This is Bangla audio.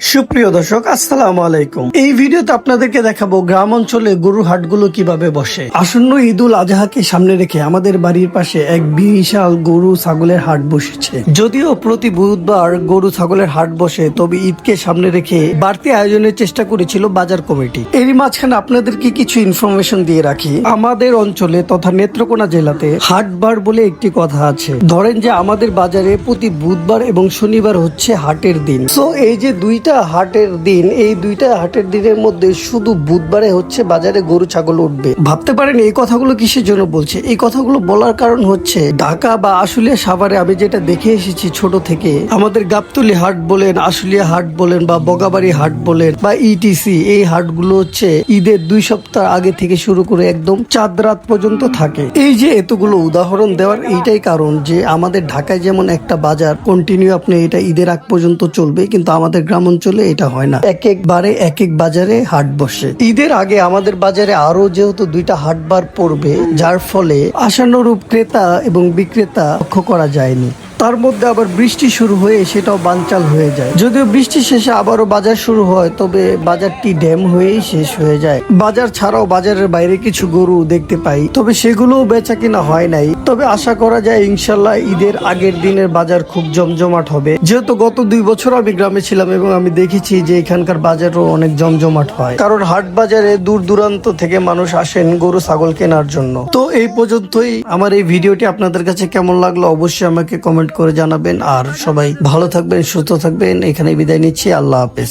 সুপ্রিয় দর্শক, আসসালামু আলাইকুম। এই ভিডিওতে আপনাদেরকে দেখাবো গ্রাম অঞ্চলে গরুর হাটগুলো কিভাবে বসে। আসন্ন ঈদুল আজহাকে সামনে রেখে আমাদের বাড়ির পাশে এক বিশাল গরু ছাগলের হাট বসেছে। যদিও প্রতি বুধবার গরু ছাগলের হাট বসে, তবে ঈদকে সামনে রেখে বাড়তি আয়োজনের চেষ্টা করেছিল বাজার কমিটি। এরই মাঝখানে আপনাদেরকে কিছু ইনফরমেশন দিয়ে রাখি। আমাদের অঞ্চলে তথা নেত্রকোনা জেলাতে হাটবার বলে একটি কথা আছে। ধরেন যে আমাদের বাজারে প্রতি বুধবার এবং শনিবার হচ্ছে হাটের দিন। সো এই যে দুইটা হাটের দিন, এই দুইটা হাটের দিনের মধ্যে শুধু বুধবারে হচ্ছে বাজারে গরু ছাগল উঠবে। ভাবতে পারেন এই কথাগুলো কিসের জন্য বলছে। এই কথাগুলো বলার কারণ হচ্ছে ঢাকা বা আশুলিয়া সাভারে আমি যেটা দেখে এসেছি ছোট থেকে, আমাদের গাবতলী হাট বলেন, আশুলিয়া হাট বলেন বা বগাবাড়ি হাট বলেন বা ইটিসি, এই হাটগুলো হচ্ছে ঈদের 2 সপ্তাহ আগে থেকে শুরু করে একদম চাঁদ রাত পর্যন্ত থাকে। এই যে এতগুলো উদাহরণ দেওয়ার এইটাই কারণ যে আমাদের ঢাকায় যেমন একটা বাজার কন্টিনিউ আপনি এটা ঈদের আগ পর্যন্ত চলবে, কিন্তু আমাদের গ্রাম অঞ্চলে এটা হয় না। এক একবারে এক এক বাজারে হাট বসে। ঈদের আগে আমাদের বাজারে আরো যেহেতু 2টা হাটবার পড়বে, যার ফলে আশানুরূপ ক্রেতা এবং বিক্রেতা লক্ষ্য করা যায়নি। তার মধ্যে আবার বৃষ্টি শুরু হয়ে সেটাও বানচাল হয়ে যায়। যদিও বৃষ্টি শেষে আবারও বাজার শুরু হয়, তবে বাজারটি ড্যাম হয়েই শেষ হয়ে যায়। বাজার ছাড়াও বাজারের বাইরে কিছু গরু দেখতে পাই, তবে সেগুলোও বেচা কিনা হয় নাই। তবে আশা করা যায় ইনশাল্লাহ ঈদের আগের দিনের বাজার খুব জমজমাট হবে। যেহেতু গত 2 বছর আমি গ্রামে ছিলাম এবং আমি দেখেছি যে এখানকার বাজারও অনেক জমজমাট হয়, কারণ হাট বাজারে দূর দূরান্ত থেকে মানুষ আসেন গরু ছাগল কেনার জন্য। তো এই পর্যন্তই। আমার এই ভিডিওটি আপনাদের কাছে কেমন লাগলো অবশ্যই আমাকে কমেন্ট করে জানাবেন। আর সবাই ভালো থাকবেন, সুস্থ থাকবেন। এখানে বিদায় নিচ্ছি। আল্লাহ হাফেজ।